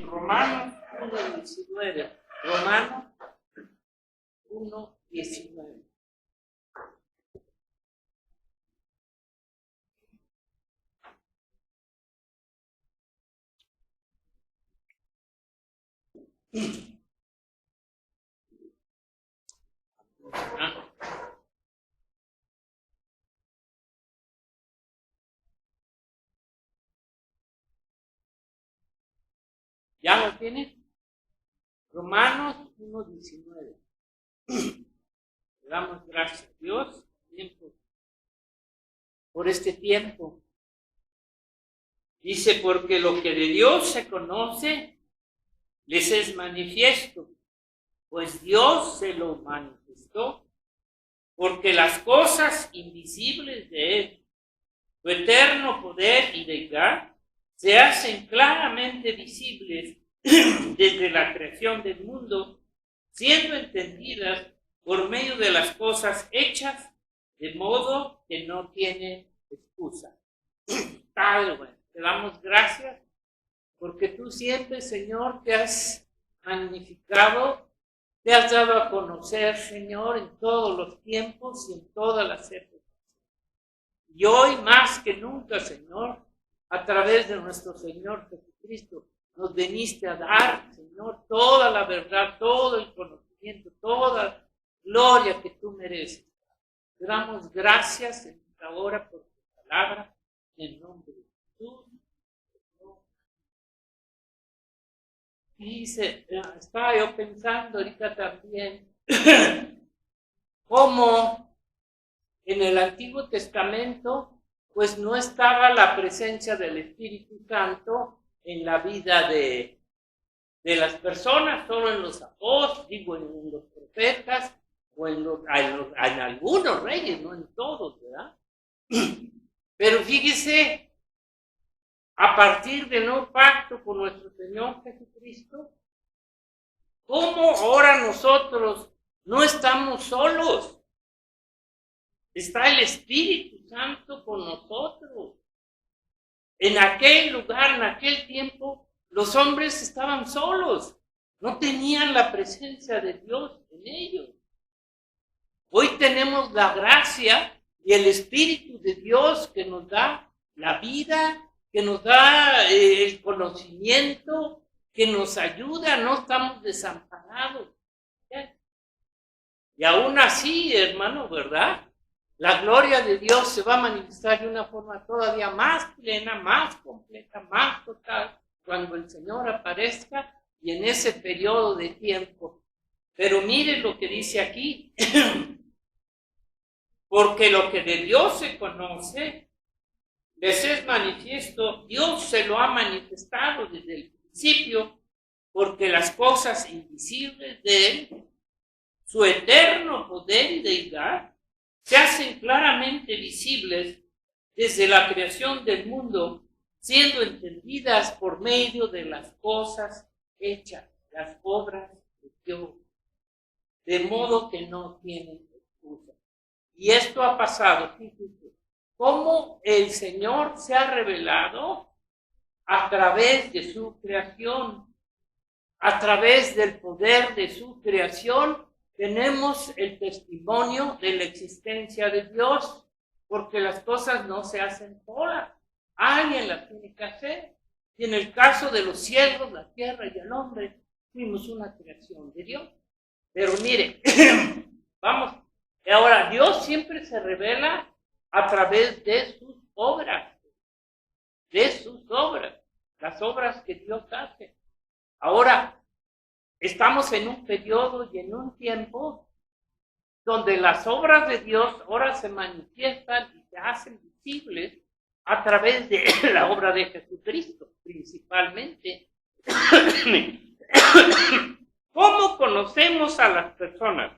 Romanos 1:19. Romanos 1:19. ¿Ya lo tienes? Romanos 1:19. Le damos gracias a Dios por este tiempo. Dice, porque lo que de Dios se conoce, les es manifiesto, pues Dios se lo manifestó, porque las cosas invisibles de Él, su eterno poder y deidad, se hacen claramente visibles desde la creación del mundo, siendo entendidas por medio de las cosas hechas, de modo que no tiene excusa. Tal, bueno, te damos gracias porque tú siempre, Señor, te has magnificado, te has dado a conocer, Señor, en todos los tiempos y en todas las épocas. Y hoy más que nunca, Señor, a través de nuestro Señor Jesucristo, nos viniste a dar, Señor, toda la verdad, todo el conocimiento, toda gloria que tú mereces. Te damos gracias en esta hora por tu palabra, en el nombre de Jesús. Dice, estaba yo pensando ahorita también, cómo en el Antiguo Testamento, pues no estaba la presencia del Espíritu Santo en la vida de las personas, solo en los apóstoles, digo, en los profetas, o en algunos reyes, no en todos, ¿verdad? Pero fíjese, a partir del nuevo pacto con nuestro Señor Jesucristo, cómo ahora nosotros no estamos solos. Está el Espíritu Santo con nosotros. En aquel lugar, en aquel tiempo, los hombres estaban solos. No tenían la presencia de Dios en ellos. Hoy tenemos la gracia y el Espíritu de Dios que nos da la vida, que nos da el conocimiento, que nos ayuda, no estamos desamparados. Y aún así, hermano, ¿verdad? La gloria de Dios se va a manifestar de una forma todavía más plena, más completa, más total, cuando el Señor aparezca y en ese periodo de tiempo. Pero mire lo que dice aquí, porque lo que de Dios se conoce, les es manifiesto, Dios se lo ha manifestado desde el principio, porque las cosas invisibles de Él, su eterno poder y deidad, se hacen claramente visibles desde la creación del mundo, siendo entendidas por medio de las cosas hechas, las obras de Dios, de modo que no tienen excusa. Y esto ha pasado, fíjense, cómo el Señor se ha revelado a través de su creación, a través del poder de su creación, tenemos el testimonio de la existencia de Dios, porque las cosas no se hacen solas, alguien las tiene que hacer. Y en el caso de los cielos, la tierra y el hombre, fuimos una creación de Dios. Pero mire, vamos, ahora Dios siempre se revela a través de sus obras, las obras que Dios hace. Ahora, estamos en un periodo y en un tiempo donde las obras de Dios ahora se manifiestan y se hacen visibles a través de la obra de Jesucristo, principalmente. ¿Cómo conocemos a las personas?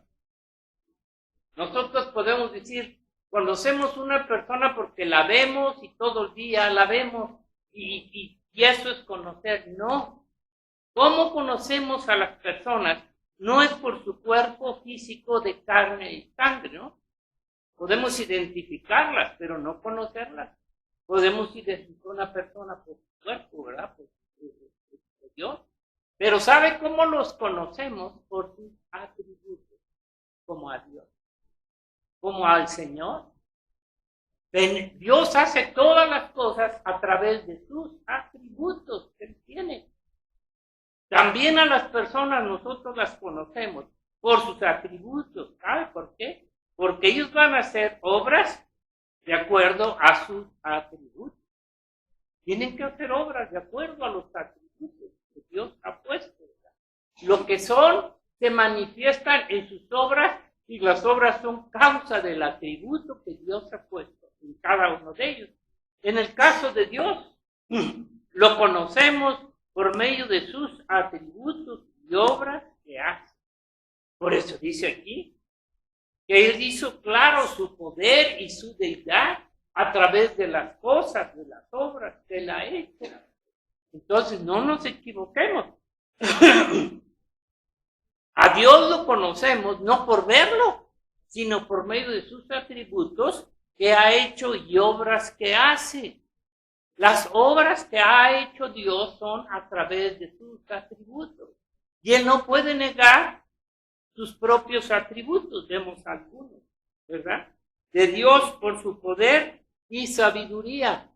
Nosotros podemos decir, conocemos una persona porque la vemos y todo el día la vemos y eso es conocer. No. ¿Cómo conocemos a las personas? No es por su cuerpo físico de carne y sangre, ¿no? Podemos identificarlas, pero no conocerlas. Podemos identificar a una persona por su cuerpo, ¿verdad? Por Dios. Pero ¿sabe cómo los conocemos? Por sus atributos, como a Dios, como al Señor. Dios hace todas las cosas a través de sus atributos que Él tiene. También a las personas nosotros las conocemos por sus atributos. ¿Sabe por qué? Porque ellos van a hacer obras de acuerdo a sus atributos. Tienen que hacer obras de acuerdo a los atributos que Dios ha puesto, ¿verdad? Lo que son se manifiestan en sus obras y las obras son causa del atributo que Dios ha puesto en cada uno de ellos. En el caso de Dios, lo conocemos por medio de sus atributos y obras que hace. Por eso dice aquí que Él hizo claro su poder y su deidad a través de las cosas, de las obras que Él ha hecho. Entonces no nos equivoquemos. A Dios lo conocemos no por verlo, sino por medio de sus atributos que ha hecho y obras que hace. Las obras que ha hecho Dios son a través de sus atributos. Y Él no puede negar sus propios atributos. Vemos algunos, ¿verdad? De Dios por su poder y sabiduría.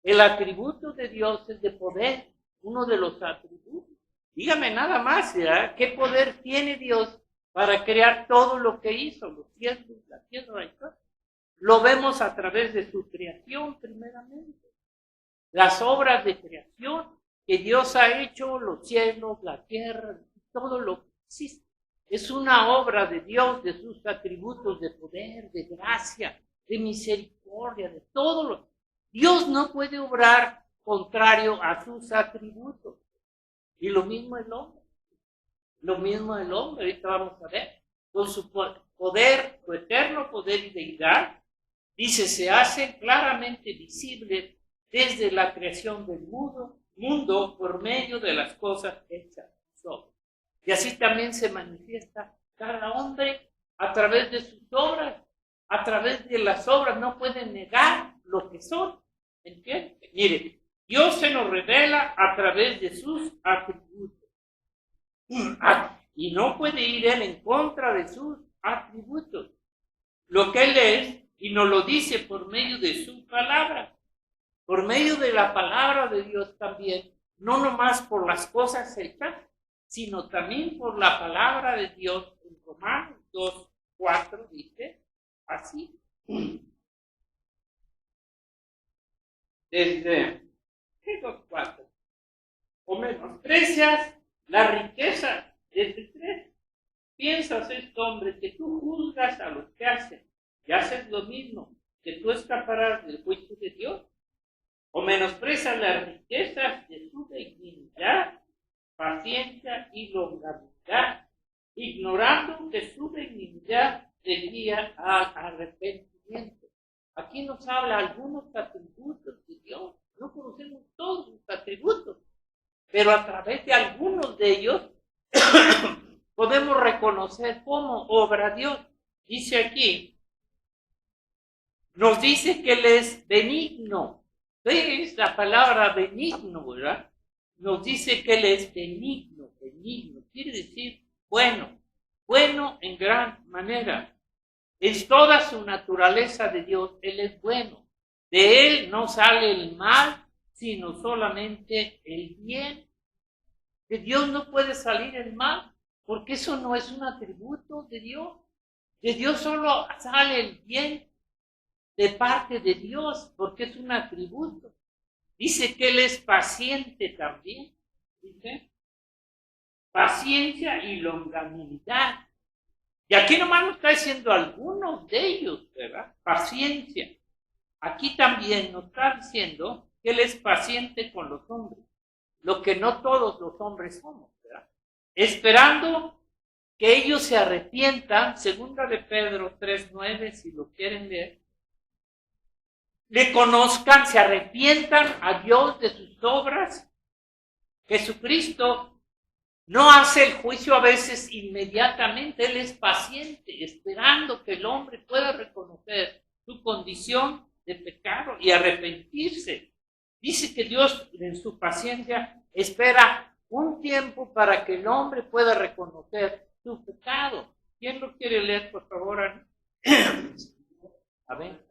El atributo de Dios es de poder, uno de los atributos. Dígame nada más, ¿verdad? ¿Qué poder tiene Dios para crear todo lo que hizo? Los cielos, la tierra y todo. Lo vemos a través de su creación, primeramente. Las obras de creación que Dios ha hecho, los cielos, la tierra, todo lo que existe. Es una obra de Dios, de sus atributos de poder, de gracia, de misericordia, de todo lo. Dios no puede obrar contrario a sus atributos. Y lo mismo el hombre. Lo mismo el hombre, ahorita vamos a ver. Con su poder, su eterno poder y deidad, dice, se hacen claramente visibles desde la creación del mundo por medio de las cosas hechas sobre. Y así también se manifiesta cada hombre a través de sus obras, a través de las obras. No pueden negar lo que son. ¿Entienden? Mire, Dios se nos revela a través de sus atributos. Y no puede ir Él en contra de sus atributos. Lo que Él es, y nos lo dice por medio de su palabra. Por medio de la palabra de Dios también, no nomás por las cosas hechas, sino también por la palabra de Dios. En Romanos 2:4 dice así. Desde 2:4. O menosprecias la riqueza. Desde 3. Piensas, hombre, que tú juzgas a los que hacen y haces lo mismo, que tú escaparás del juicio de Dios. O menosprecias las riquezas de su benignidad, paciencia y longanimidad, ignorando que su benignidad te guía al arrepentimiento. Aquí nos habla algunos atributos de Dios. No conocemos todos sus atributos, pero a través de algunos de ellos podemos reconocer cómo obra Dios. Dice aquí, nos dice que Él es benigno. ¿Ves la palabra benigno, verdad? Nos dice que Él es benigno, benigno. Quiere decir bueno, bueno en gran manera. Es toda su naturaleza de Dios, Él es bueno. De Él no sale el mal, sino solamente el bien. De Dios no puede salir el mal, porque eso no es un atributo de Dios. De Dios solo sale el bien de parte de Dios, porque es un atributo. Dice que Él es paciente también. Dice, paciencia y longanimidad. Y aquí nomás nos está diciendo algunos de ellos, ¿verdad? Paciencia. Aquí también nos está diciendo que Él es paciente con los hombres, lo que no todos los hombres somos, ¿verdad? Esperando que ellos se arrepientan, segunda de Pedro 3:9, si lo quieren leer, le conozcan, se arrepientan a Dios de sus obras. Jesucristo no hace el juicio a veces inmediatamente, Él es paciente, esperando que el hombre pueda reconocer su condición de pecado y arrepentirse. Dice que Dios en su paciencia espera un tiempo para que el hombre pueda reconocer su pecado. ¿Quién lo quiere leer, por favor? A ver.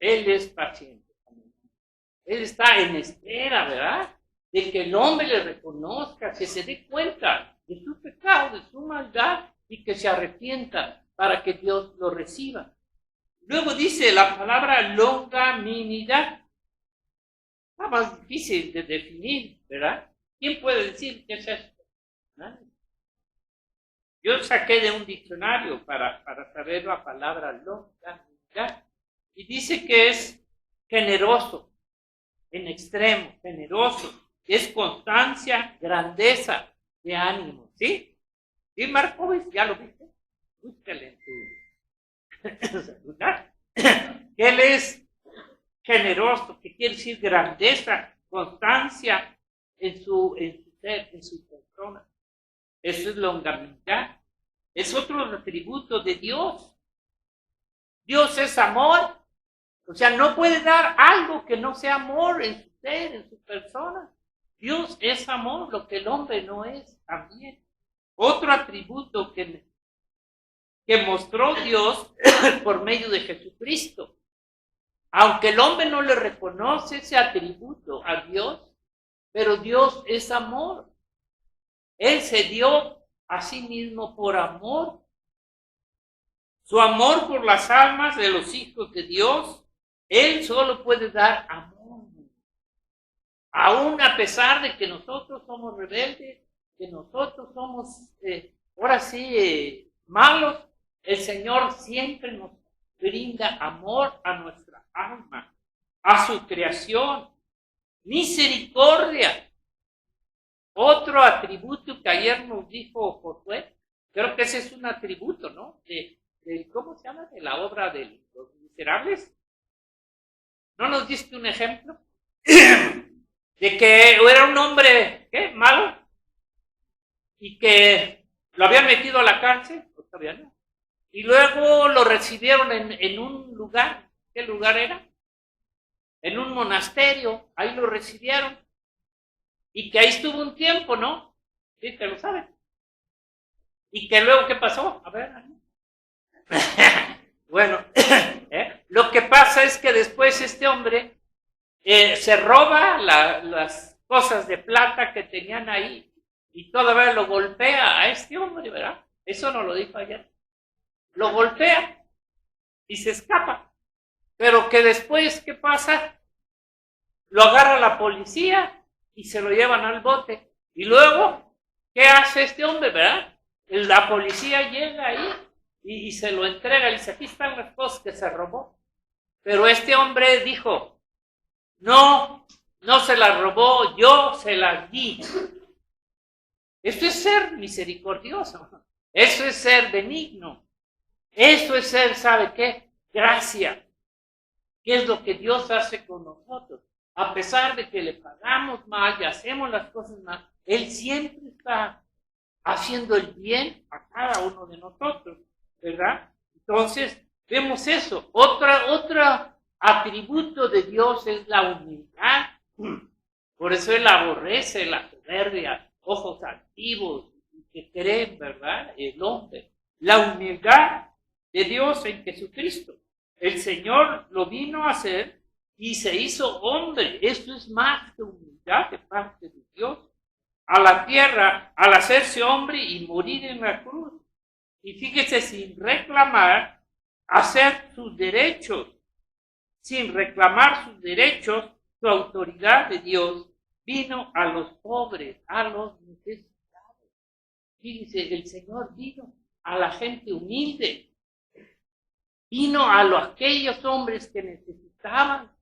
Él es paciente. Él está en espera, ¿verdad? De que el hombre le reconozca, que se dé cuenta de su pecado, de su maldad y que se arrepienta para que Dios lo reciba. Luego dice la palabra longanimidad. Está más difícil de definir, ¿verdad? ¿Quién puede decir qué es esto? Nadie. Yo saqué de un diccionario para saber la palabra longanimidad y dice que es generoso, en extremo, generoso, es constancia, grandeza de ánimo, ¿sí? ¿Sí, Marcovich? ¿Ya lo viste? Búscale en tu celular. Él es generoso, que quiere decir grandeza, constancia en su ser, en su persona. Eso es longanimidad. Es otro atributo de Dios. Dios es amor. O sea, no puede dar algo que no sea amor en su ser, en su persona. Dios es amor, lo que el hombre no es también. Otro atributo que mostró Dios por medio de Jesucristo. Aunque el hombre no le reconoce ese atributo a Dios, pero Dios es amor. Él se dio a sí mismo por amor. Su amor por las almas de los hijos de Dios, Él solo puede dar amor. Aún a pesar de que nosotros somos rebeldes, que nosotros somos, ahora sí, malos, el Señor siempre nos brinda amor a nuestra alma, a su creación, misericordia. Otro atributo que ayer nos dijo Josué, creo que ese es un atributo, ¿no? ¿Cómo se llama? De la obra de los miserables. ¿No nos diste un ejemplo? De que era un hombre, ¿qué? Malo, y que lo habían metido a la cárcel, pues todavía no. Y luego lo recibieron en un lugar. ¿Qué lugar era? En un monasterio. Ahí lo recibieron. Y que ahí estuvo un tiempo, ¿no? Sí, que lo saben. Y que luego, ¿qué pasó? A ver. Bueno, lo que pasa es que después este hombre se roba las cosas de plata que tenían ahí y todavía lo golpea a este hombre, ¿verdad? Eso no lo dijo ayer. Lo golpea y se escapa. Pero que después, ¿qué pasa? Lo agarra la policía y se lo llevan al bote. Y luego, ¿qué hace este hombre, verdad? La policía llega ahí y se lo entrega. Y dice, aquí están las cosas que se robó. Pero este hombre dijo, no se las robó, yo se las di. Esto es ser misericordioso. Eso es ser benigno. Eso es ser, ¿sabe qué? Gracia. ¿Qué es lo que Dios hace con nosotros? A pesar de que le pagamos mal y hacemos las cosas mal, Él siempre está haciendo el bien a cada uno de nosotros, ¿verdad? Entonces, vemos eso. Otro atributo de Dios es la humildad. Por eso Él aborrece la soberbia, ojos altivos, que creen, ¿verdad? El hombre. La humildad de Dios en Jesucristo. El Señor lo vino a hacer y se hizo hombre. Esto es más que humildad de parte de Dios. A la tierra, al hacerse hombre y morir en la cruz. Y fíjese, sin reclamar, hacer sus derechos. Sin reclamar sus derechos, su autoridad de Dios vino a los pobres, a los necesitados. Fíjese, el Señor vino a la gente humilde. Vino a aquellos hombres que necesitaban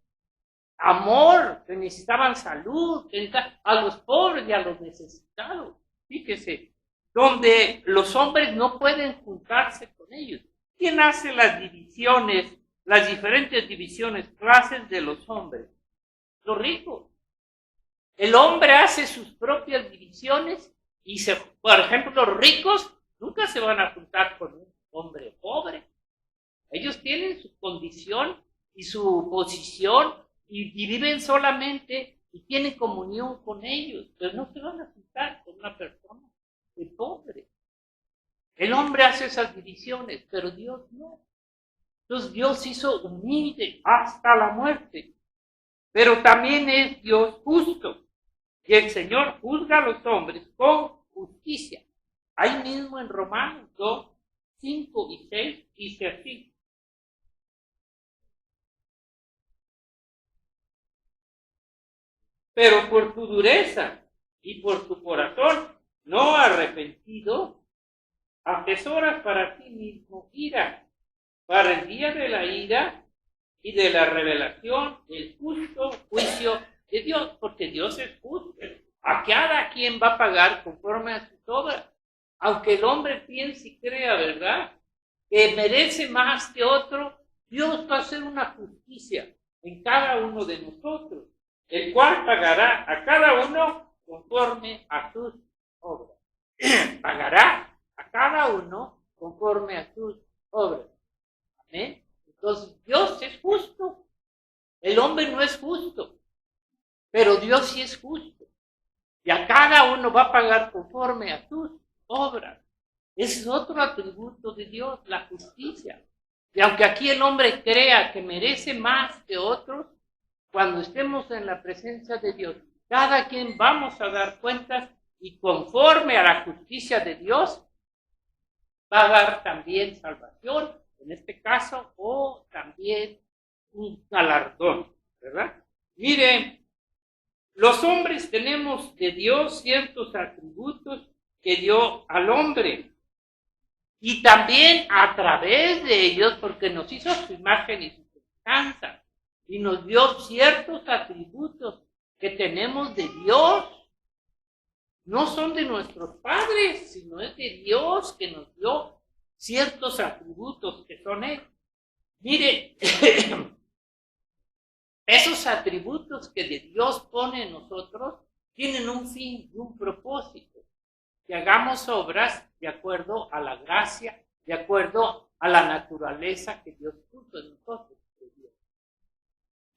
amor, que necesitaban salud, a los pobres y a los necesitados. Fíjese, donde los hombres no pueden juntarse con ellos. ¿Quién hace las divisiones, las diferentes divisiones, clases de los hombres? Los ricos. El hombre hace sus propias divisiones y, por ejemplo, los ricos nunca se van a juntar con un hombre pobre. Ellos tienen su condición y su posición y viven solamente y tienen comunión con ellos, pero no se van a juntar con una persona de pobre. El hombre hace esas divisiones, pero Dios no. Entonces Dios hizo humilde hasta la muerte, pero también es Dios justo. Y el Señor juzga a los hombres con justicia. Ahí mismo en Romanos 2, 5 y 6 dice así. Pero por tu dureza y por tu corazón no arrepentido, atesoras para ti mismo ira, para el día de la ira y de la revelación del justo juicio de Dios, porque Dios es justo. A cada quien va a pagar conforme a sus obras. Aunque el hombre piense y crea, ¿verdad?, que merece más que otro, Dios va a hacer una justicia en cada uno de nosotros, el cual pagará a cada uno conforme a sus obras. Pagará a cada uno conforme a sus obras. Amén. Entonces, Dios es justo. El hombre no es justo, pero Dios sí es justo. Y a cada uno va a pagar conforme a sus obras. Ese es otro atributo de Dios, la justicia. Y aunque aquí el hombre crea que merece más que otros, cuando estemos en la presencia de Dios, cada quien vamos a dar cuentas y conforme a la justicia de Dios, va a dar también salvación, en este caso, o también un galardón, ¿verdad? Miren, los hombres tenemos de Dios ciertos atributos que dio al hombre. Y también a través de ellos, porque nos hizo su imagen y su semejanza, y nos dio ciertos atributos que tenemos de Dios. No son de nuestros padres, sino es de Dios que nos dio ciertos atributos que son Él. Mire, esos atributos que de Dios pone en nosotros tienen un fin y un propósito. Que hagamos obras de acuerdo a la gracia, de acuerdo a la naturaleza que Dios puso en nosotros.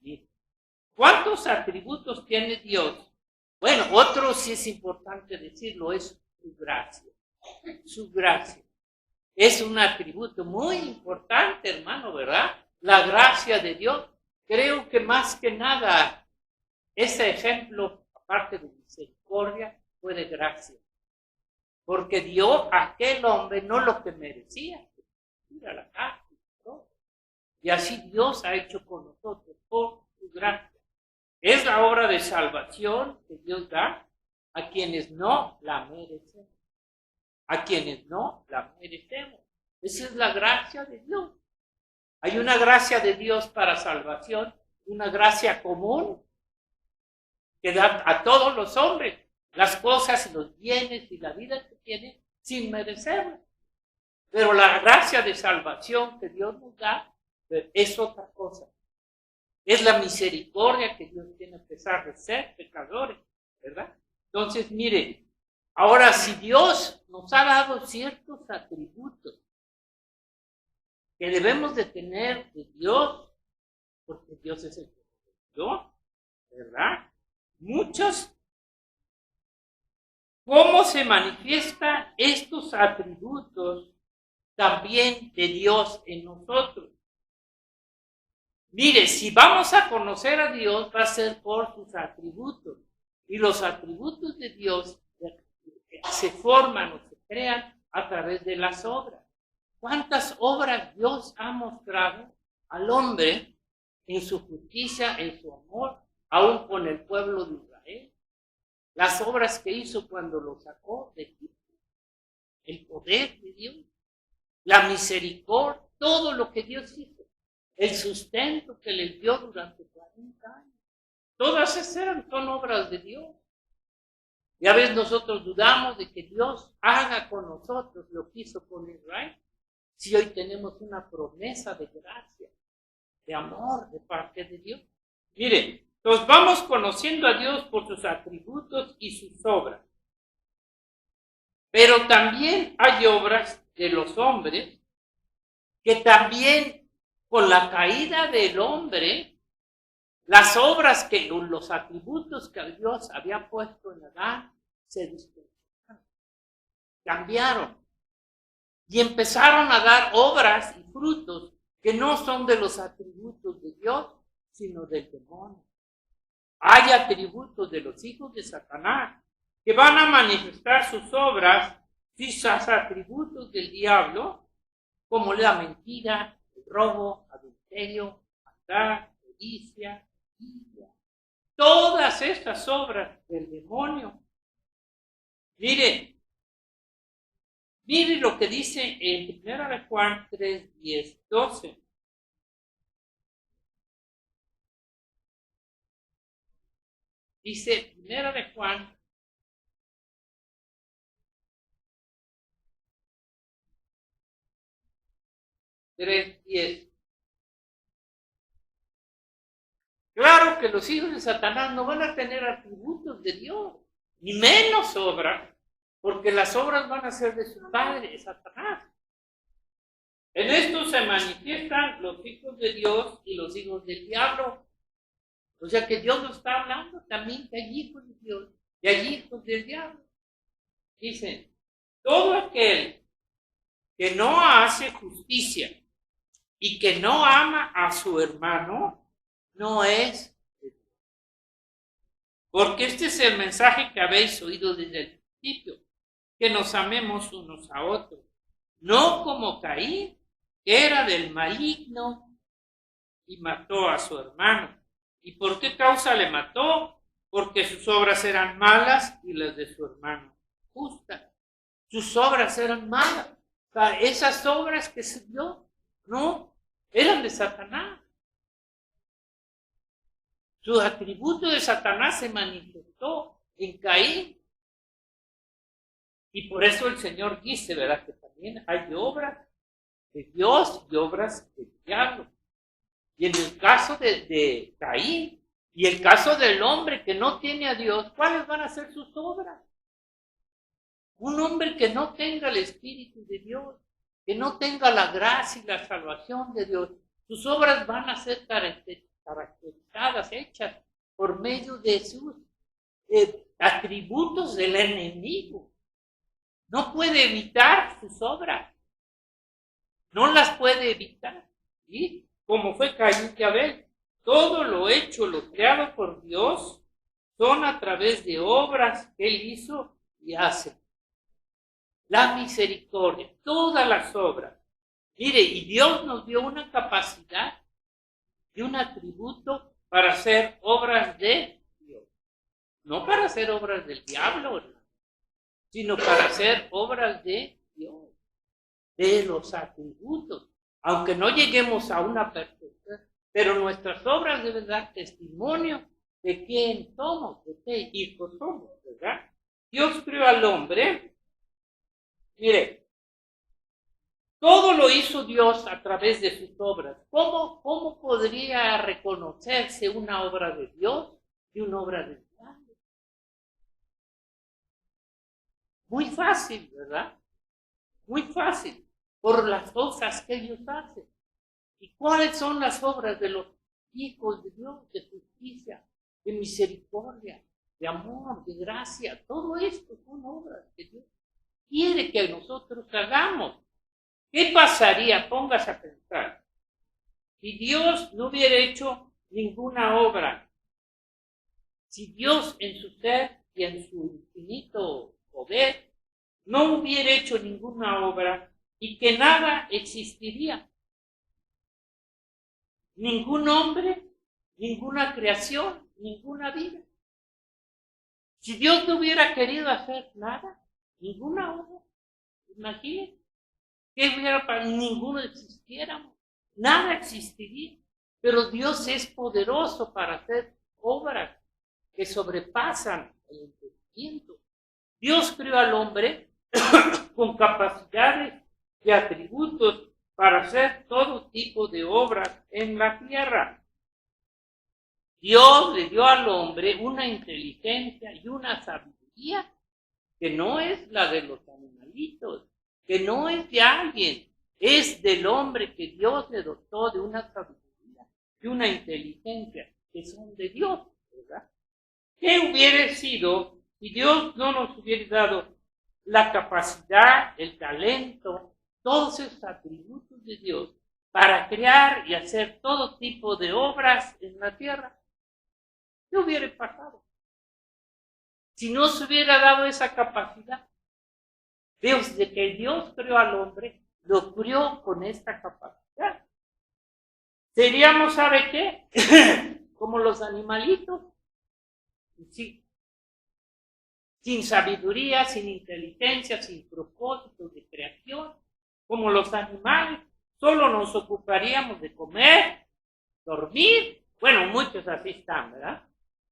Mire, ¿cuántos atributos tiene Dios? Bueno, otro sí es importante decirlo, es su gracia. Su gracia. Es un atributo muy importante, hermano, ¿verdad? La gracia de Dios. Creo que más que nada, ese ejemplo, aparte de misericordia, fue de gracia. Porque dio a aquel hombre no lo que merecía, ir a la cárcel, ¿no? Y así Dios ha hecho con nosotros, por su gracia. Es la obra de salvación que Dios da a quienes no la merecen. A quienes no la merecemos. Esa es la gracia de Dios. Hay una gracia de Dios para salvación, una gracia común que da a todos los hombres las cosas y los bienes y la vida que tienen sin merecerla. Pero la gracia de salvación que Dios nos da es otra cosa. Es la misericordia que Dios tiene a pesar de ser pecadores, ¿verdad? Entonces, mire, ahora si Dios nos ha dado ciertos atributos que debemos de tener de Dios, porque Dios es el que nos dio, ¿verdad? Muchos. ¿Cómo se manifiestan estos atributos también de Dios en nosotros? Mire, si vamos a conocer a Dios, va a ser por sus atributos. Y los atributos de Dios se forman o se crean a través de las obras. ¿Cuántas obras Dios ha mostrado al hombre en su justicia, en su amor, aún con el pueblo de Israel? Las obras que hizo cuando lo sacó de Egipto, el poder de Dios, la misericordia, todo lo que Dios hizo, el sustento que les dio durante 40 años. Todas esas son obras de Dios. Y a veces nosotros dudamos de que Dios haga con nosotros lo que hizo con Israel, si hoy tenemos una promesa de gracia, de amor de parte de Dios. Miren, nos vamos conociendo a Dios por sus atributos y sus obras. Pero también hay obras de los hombres que también con la caída del hombre, las obras los atributos que Dios había puesto en Adán se dispersaron, cambiaron y empezaron a dar obras y frutos que no son de los atributos de Dios, sino del demonio. Hay atributos de los hijos de Satanás que van a manifestar sus obras, sus atributos del diablo, como la mentira, el robo, adulterio, maldad, codicia, envidia. Todas estas obras del demonio. Mire lo que dice en 1 Juan 3, 10, 12. Dice 1 Juan 3:10. Claro que los hijos de Satanás no van a tener atributos de Dios, ni menos obras, porque las obras van a ser de su padre, Satanás. En esto se manifiestan los hijos de Dios y los hijos del diablo. O sea que Dios nos está hablando también que hay hijos de Dios y hay hijos del diablo. Dicen, todo aquel que no hace justicia y que no ama a su hermano, no es de Dios. Porque este es el mensaje que habéis oído desde el principio, que nos amemos unos a otros, no como Caín, que era del maligno y mató a su hermano. ¿Y por qué causa le mató? Porque sus obras eran malas y las de su hermano justas. Sus obras eran malas. O sea, esas obras que se dio, no, eran de Satanás. Su atributo de Satanás se manifestó en Caín. Y por eso el Señor dice, ¿verdad?, que también hay obras de Dios y obras del diablo. Y en el caso de Caín y el caso del hombre que no tiene a Dios, ¿cuáles van a ser sus obras? Un hombre que no tenga el Espíritu de Dios, que no tenga la gracia y la salvación de Dios, sus obras van a ser caracterizadas, hechas por medio de sus atributos del enemigo. No puede evitar sus obras. No las puede evitar. ¿Sí? Como fue Caín y Abel. Todo lo hecho, lo creado por Dios, son a través de obras que Él hizo y hace. La misericordia, todas las obras. Mire, y Dios nos dio una capacidad y un atributo para hacer obras de Dios. No para hacer obras del diablo, hermano, sino para hacer obras de Dios, de los atributos. Aunque no lleguemos a una perfección, pero nuestras obras deben dar testimonio de quién somos, de qué hijos somos, ¿verdad? Dios creó al hombre. Mire, todo lo hizo Dios a través de sus obras. ¿Cómo podría reconocerse una obra de Dios y una obra del diablo? Muy fácil, ¿verdad? Muy fácil, por las cosas que ellos hacen. ¿Y cuáles son las obras de los hijos de Dios? De justicia, de misericordia, de amor, de gracia. Todo esto son obras que Dios quiere que nosotros hagamos. ¿Qué pasaría? Póngase a pensar. Si Dios no hubiera hecho ninguna obra, si Dios en su ser y en su infinito poder no hubiera hecho ninguna obra y que nada existiría. Ningún hombre, ninguna creación, ninguna vida. Si Dios no hubiera querido hacer nada, ninguna obra, imagínense, que hubiera para ninguno existiéramos, nada existiría. Pero Dios es poderoso para hacer obras que sobrepasan el entendimiento. Dios creó al hombre con capacidades y atributos para hacer todo tipo de obras en la tierra. Dios le dio al hombre una inteligencia y una sabiduría que no es la de los animalitos, que no es de alguien, es del hombre que Dios le dotó de una sabiduría, de una inteligencia, que son de Dios, ¿verdad? ¿Qué hubiera sido si Dios no nos hubiera dado la capacidad, el talento, todos esos atributos de Dios para crear y hacer todo tipo de obras en la tierra? ¿Qué hubiera pasado si no se hubiera dado esa capacidad? Desde que Dios creó al hombre, lo creó con esta capacidad. Seríamos, ¿sabe qué? Como los animalitos. Sí. Sin sabiduría, sin inteligencia, sin propósito de creación, como los animales. Solo nos ocuparíamos de comer, dormir. Bueno, muchos así están, ¿verdad?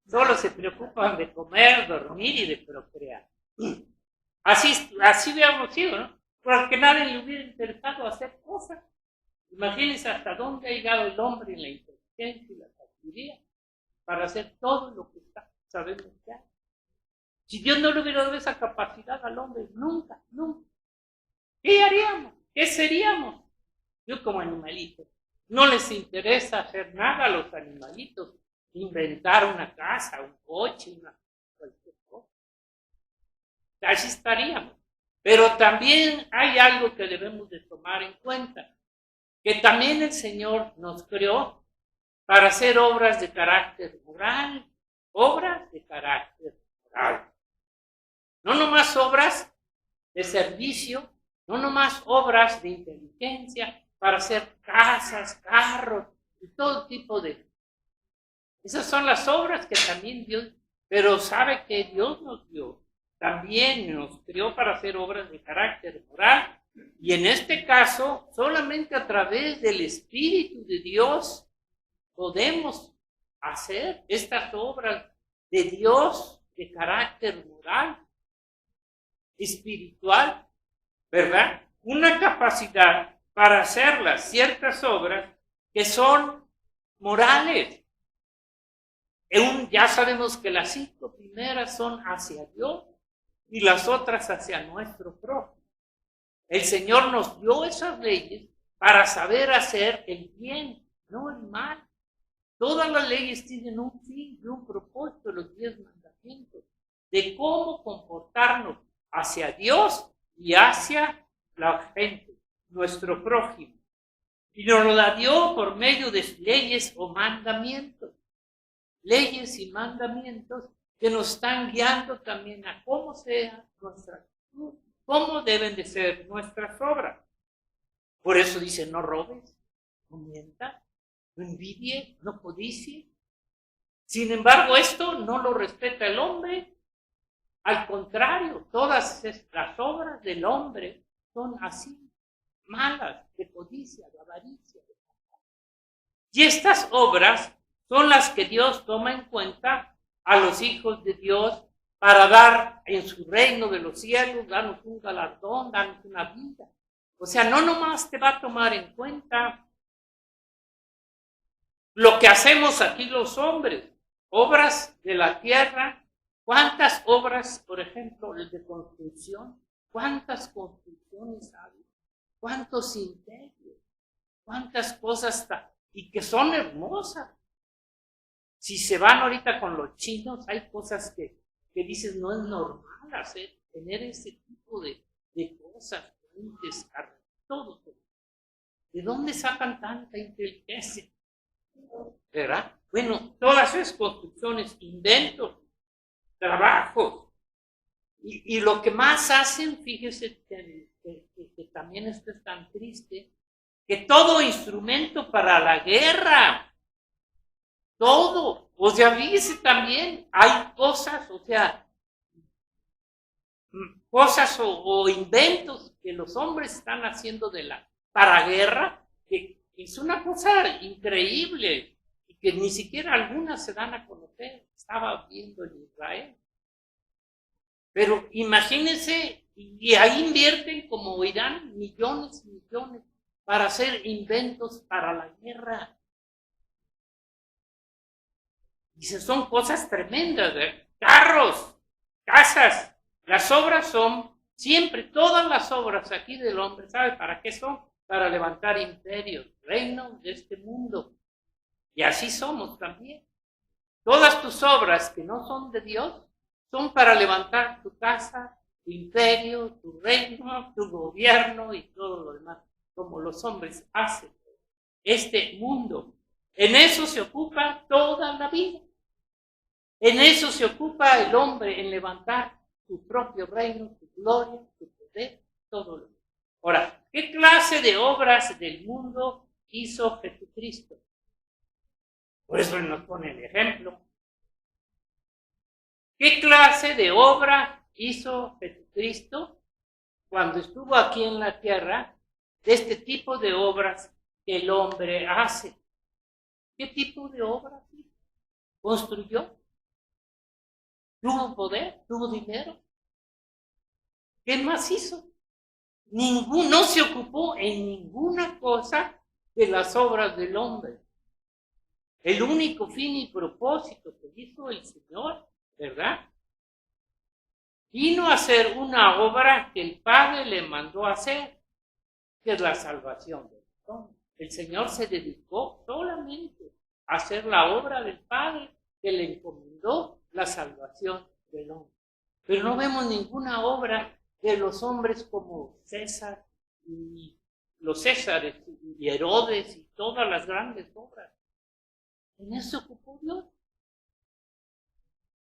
Solo se preocupan de comer, dormir y de procrear. Así hubiéramos sido, ¿no? Porque nadie le hubiera interesado hacer cosas. Imagínense hasta dónde ha llegado el hombre en la inteligencia y la sabiduría para hacer todo lo que sabemos que hay. Si Dios no le hubiera dado esa capacidad al hombre, nunca. ¿Qué haríamos? ¿Qué seríamos? Yo como animalito. No les interesa hacer nada a los animalitos, inventar una casa, un coche, cualquier cosa. Así estaríamos. Pero también hay algo que debemos de tomar en cuenta, que también el Señor nos creó para hacer obras de carácter moral, No nomás obras de servicio, no nomás obras de inteligencia para hacer casas, carros y todo tipo de... Esas son las obras que también Dios... Pero sabe que Dios nos dio, también nos creó para hacer obras de carácter moral. Y en este caso, solamente a través del Espíritu de Dios podemos hacer estas obras de Dios de carácter moral, espiritual, ¿verdad? Una capacidad para hacer las ciertas obras que son morales. Ya sabemos que las 5 primeras son hacia Dios y las otras hacia nuestro prójimo. El Señor nos dio esas leyes para saber hacer el bien, no el mal. Todas las leyes tienen un fin y un propósito, los 10 mandamientos, de cómo comportarnos hacia Dios y hacia la gente, nuestro prójimo. Y nos lo dio por medio de leyes o mandamientos. Leyes y mandamientos que nos están guiando también a cómo sea nuestra actitud, cómo deben de ser nuestras obras. Por eso dice, no robes, no mientas, no envidie, no codicie. Sin embargo, esto no lo respeta el hombre. Al contrario, todas las obras del hombre son así, malas, de codicia, de avaricia. Y estas obras son las que Dios toma en cuenta a los hijos de Dios para dar en su reino de los cielos, darnos un galardón, darnos una vida. O sea, no nomás te va a tomar en cuenta lo que hacemos aquí los hombres, obras de la tierra. ¿Cuántas obras, por ejemplo, de construcción? ¿Cuántas construcciones hay? ¿Cuántos interiores? ¿Cuántas cosas y que son hermosas? Si se van ahorita con los chinos, hay cosas que dices, no es normal hacer, tener ese tipo de cosas, puentes, todo. ¿De dónde sacan tanta inteligencia? ¿Verdad? Bueno, todas esas construcciones, inventos, trabajos. Y lo que más hacen, fíjese que también esto es tan triste, que todo instrumento para la guerra, todo, o sea, fíjese también, hay cosas, o sea, cosas o inventos que los hombres están haciendo para guerra, que es una cosa increíble y que ni siquiera algunas se dan a conocer. Estaba viendo en Israel. Pero imagínense, y ahí invierten como Irán millones y millones para hacer inventos para la guerra. Dice, son cosas tremendas, ¿eh? Carros, casas, Las obras son siempre, todas las obras aquí del hombre, ¿sabe para qué son? Para levantar imperios, reinos de este mundo. Y así somos también. Todas tus obras que no son de Dios son para levantar tu casa, tu imperio, tu reino, tu gobierno y todo lo demás, como los hombres hacen. Este mundo, en eso se ocupa toda la vida. En eso se ocupa el hombre, en levantar su propio reino, su gloria, su poder, todo lo demás. Ahora, ¿qué clase de obras del mundo hizo Jesucristo? Por eso Él nos pone el ejemplo. ¿Qué clase de obra hizo Jesucristo cuando estuvo aquí en la tierra? De este tipo de obras que el hombre hace. ¿Qué tipo de obras hizo? ¿Construyó? ¿Tuvo poder? ¿Tuvo dinero? ¿Qué más hizo? No se ocupó en ninguna cosa de las obras del hombre. El único fin y propósito que hizo el Señor, ¿verdad? Vino a hacer una obra que el Padre le mandó a hacer, que es la salvación del hombre. El Señor se dedicó solamente a hacer la obra del Padre que le encomendó la salvación del hombre. Pero no vemos ninguna obra de los hombres como César y los Césares y Herodes y todas las grandes obras. En eso se ocupó Dios.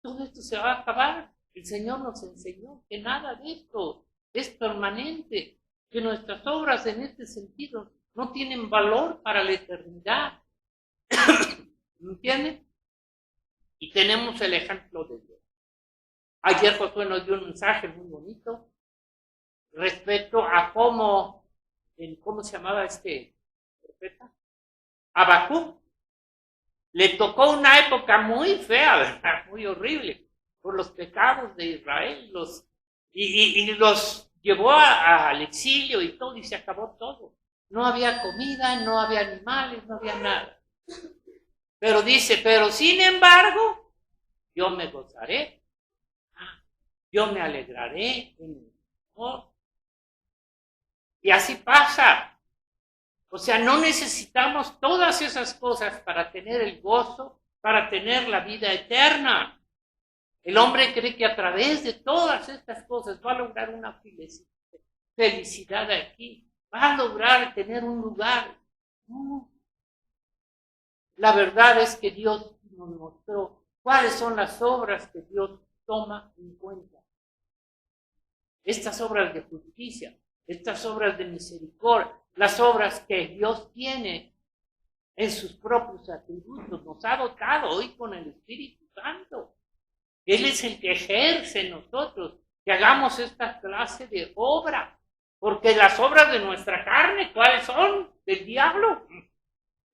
Todo esto se va a acabar. El Señor nos enseñó que nada de esto es permanente, que nuestras obras en este sentido no tienen valor para la eternidad. ¿Me entienden? Y tenemos el ejemplo de Dios. Ayer Josué nos dio un mensaje muy bonito respecto a cómo se llamaba este profeta, Habacuc. Le tocó una época muy fea, ¿verdad? Muy horrible, por los pecados de Israel, y los llevó al exilio y todo, y se acabó todo. No había comida, no había animales, no había nada. Pero dice, pero sin embargo, yo me gozaré, yo me alegraré en mi Señor. Y así pasa. O sea, no necesitamos todas esas cosas para tener el gozo, para tener la vida eterna. El hombre cree que a través de todas estas cosas va a lograr una felicidad aquí, va a lograr tener un lugar. No. La verdad es que Dios nos mostró cuáles son las obras que Dios toma en cuenta. Estas obras de justicia, estas obras de misericordia, las obras que Dios tiene en sus propios atributos, nos ha dotado hoy con el Espíritu Santo. Él es el que ejerce en nosotros que hagamos esta clase de obra, porque las obras de nuestra carne, ¿cuáles son? Del diablo.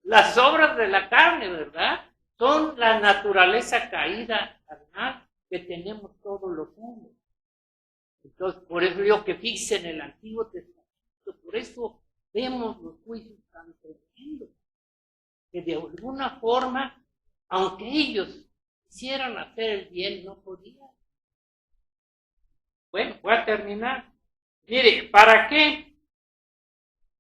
Las obras de la carne, ¿verdad? Son la naturaleza caída carnal que tenemos todos los hombres. Entonces, por eso digo que fíjense en el Antiguo Testamento, por eso vemos los juicios tan tremendos, que de alguna forma, aunque ellos quisieran hacer el bien, no podían. Bueno, voy a terminar. Mire, ¿para qué?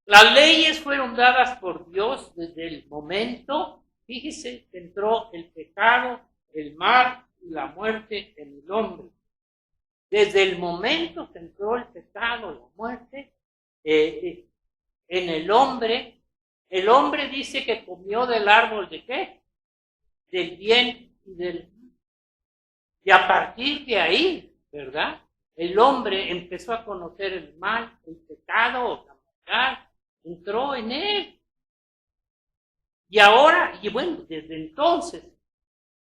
Las leyes fueron dadas por Dios desde el momento, fíjese, que entró el pecado, el mal y la muerte en el hombre. Desde el momento que entró el pecado, la muerte, en el hombre dice que comió del árbol de ¿qué? Del bien y del mal. Y a partir de ahí, ¿verdad? El hombre empezó a conocer el mal, el pecado, la maldad, entró en él. Y ahora, y bueno, desde entonces,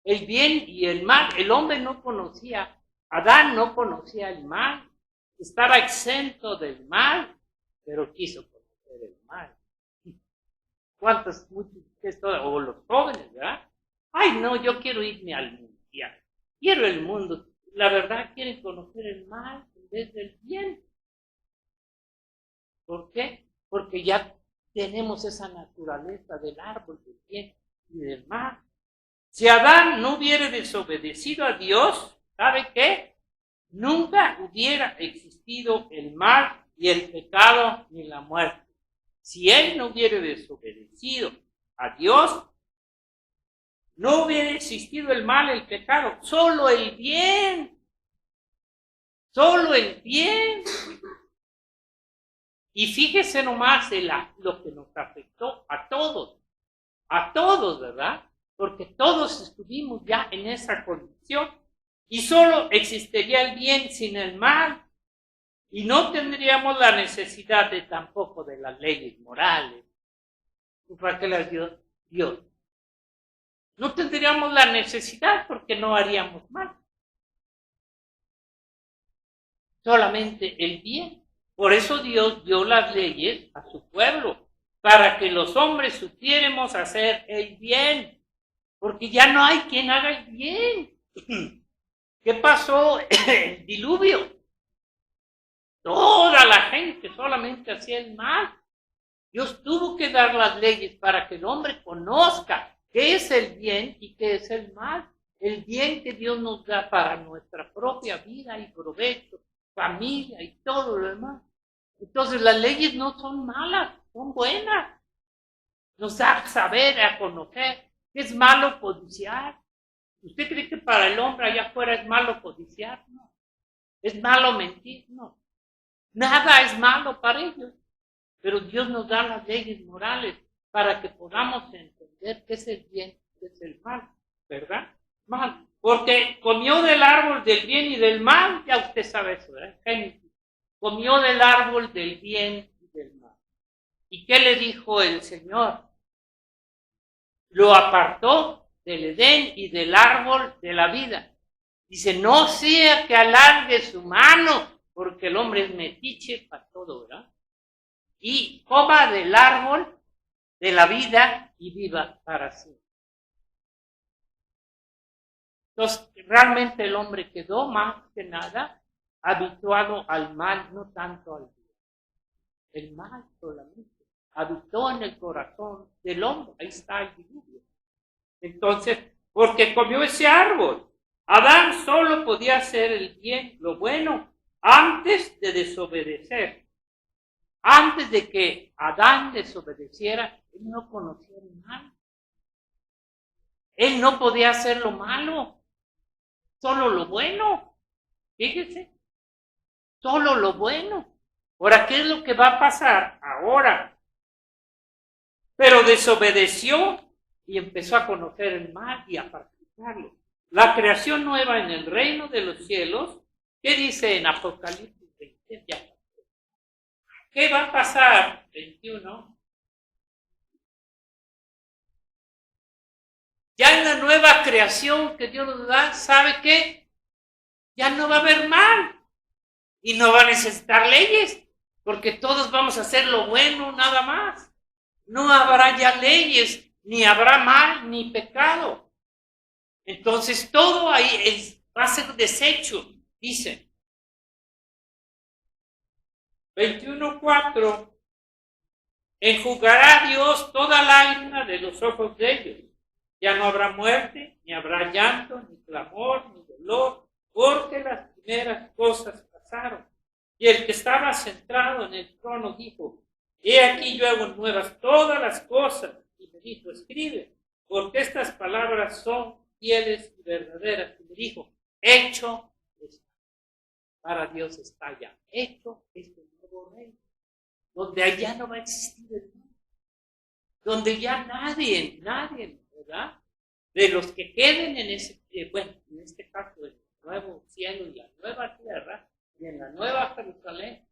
el bien y el mal, el hombre no conocía, Adán no conocía el mal, estaba exento del mal, pero quiso conocer el mal. ¿Cuántos, muchos, o los jóvenes, verdad? Ay, no, yo quiero irme al mundial, quiero el mundo. La verdad, quieren conocer el mal en vez del bien. ¿Por qué? Porque ya tenemos esa naturaleza del árbol del bien y del mal. Si Adán no hubiera desobedecido a Dios, ¿sabe qué? nunca hubiera existido el mal y el pecado ni la muerte. Si él no hubiera desobedecido a Dios, no hubiera existido el mal, el pecado, solo el bien. Solo el bien. Y fíjese nomás lo que nos afectó a todos, ¿verdad? Porque todos estuvimos ya en esa condición y solo existiría el bien sin el mal. Y no tendríamos la necesidad tampoco de las leyes morales. ¿Para qué las dio Dios? No tendríamos la necesidad porque no haríamos mal. Solamente el bien. Por eso Dios dio las leyes a su pueblo, para que los hombres supiéramos hacer el bien. Porque ya no hay quien haga el bien. ¿Qué pasó en el diluvio? Toda la gente solamente hacía el mal. Dios tuvo que dar las leyes para que el hombre conozca qué es el bien y qué es el mal. El bien que Dios nos da para nuestra propia vida y provecho, familia y todo lo demás. Entonces las leyes no son malas, son buenas. Nos da a saber, a conocer que es malo codiciar. ¿Usted cree que para el hombre allá afuera es malo codiciar? No. ¿Es malo mentir? No. Nada es malo para ellos. Pero Dios nos da las leyes morales para que podamos entender qué es el bien y qué es el mal, ¿verdad? Mal. Porque comió del árbol del bien y del mal, ya usted sabe eso, ¿verdad? Génesis. Comió del árbol del bien y del mal. ¿Y qué le dijo el Señor? Lo apartó del Edén y del árbol de la vida. Dice, no sea que alargue su mano, porque el hombre es metiche para todo, ¿verdad? Y coma del árbol de la vida y viva para siempre. Entonces, realmente el hombre quedó más que nada habituado al mal, no tanto al bien. El mal solamente habitó en el corazón del hombre. Ahí está el diluvio. Entonces, porque comió ese árbol, Adán solo podía hacer el bien, lo bueno, antes de desobedecer. Antes de que Adán desobedeciera, él no conocía el mal. Él no podía hacer lo malo, solo lo bueno. Fíjese, solo lo bueno. Ahora, ¿qué es lo que va a pasar ahora? Pero desobedeció y empezó a conocer el mal y a practicarlo. La creación nueva en el reino de los cielos, ¿qué dice en Apocalipsis 20? ¿Qué va a pasar? 21. Ya en la nueva creación que Dios nos da, ¿sabe qué? Ya no va a haber mal y no va a necesitar leyes, porque todos vamos a hacer lo bueno nada más. No habrá ya leyes, ni habrá mal, ni pecado. Entonces todo ahí va a ser deshecho, dice. 21:4. Enjugará Dios toda lágrima de los ojos de ellos. Ya no habrá muerte, ni habrá llanto, ni clamor, ni dolor, porque las primeras cosas pasaron. Y el que estaba sentado en el trono dijo, he aquí yo hago nuevas todas las cosas. Y me dijo, escribe, porque estas palabras son fieles y verdaderas. Y me dijo, hecho está. Para Dios está ya hecho este nuevo reino, donde allá no va a existir el mal, donde ya nadie, ¿verdad? De los que queden en ese, en este caso, el nuevo cielo y la nueva tierra, y en la nueva Jerusalén,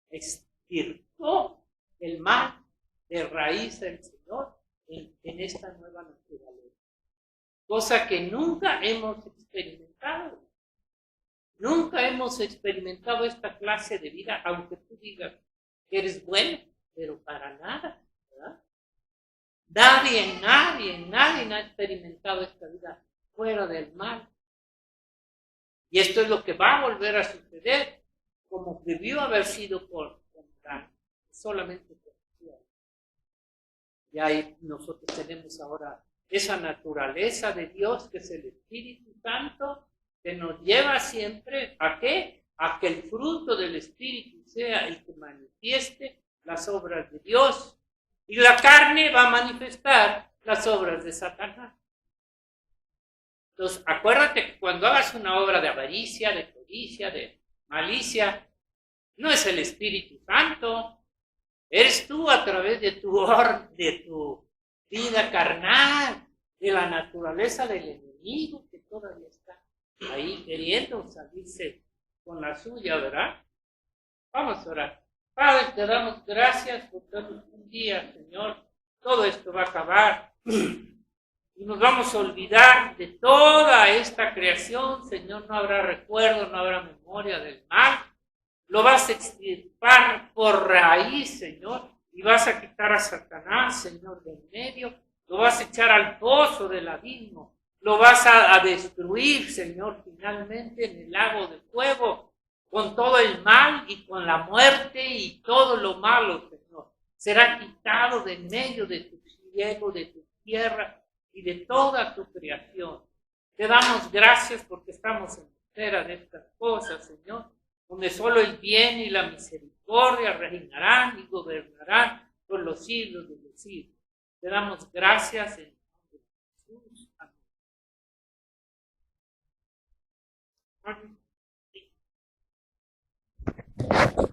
extirpó el mal de raíz del Señor en esta nueva naturaleza. Cosa que nunca hemos experimentado. Nunca hemos experimentado esta clase de vida, aunque tú digas que eres bueno, pero para nada, ¿verdad? Nadie ha experimentado esta vida fuera del mal. Y esto es lo que va a volver a suceder, como debió haber sido con Adán, solamente por Dios. Y ahí nosotros tenemos ahora esa naturaleza de Dios que es el Espíritu Santo, que nos lleva siempre ¿a qué? A que el fruto del Espíritu sea el que manifieste las obras de Dios. Y la carne va a manifestar las obras de Satanás. Entonces, acuérdate que cuando hagas una obra de avaricia, de codicia, de malicia, no es el Espíritu Santo. Eres tú a través de tu vida carnal, de la naturaleza del enemigo que todavía está ahí queriendo salirse con la suya, ¿verdad? Vamos a orar. Padre, te damos gracias por darnos un día, Señor. Todo esto va a acabar y nos vamos a olvidar de toda esta creación, Señor. No habrá recuerdo, no habrá memoria del mal. Lo vas a extirpar por raíz, Señor, y vas a quitar a Satanás, Señor, del medio. Lo vas a echar al pozo del abismo. Lo vas a destruir, Señor, finalmente en el lago de fuego, con todo el mal y con la muerte y todo lo malo, Señor. Será quitado de en medio de tu cielo, de tu tierra y de toda tu creación. Te damos gracias porque estamos en espera de estas cosas, Señor, donde solo el bien y la misericordia reinarán y gobernarán por los siglos de los siglos. Te damos gracias en nombre de Jesús. Amén. Amén.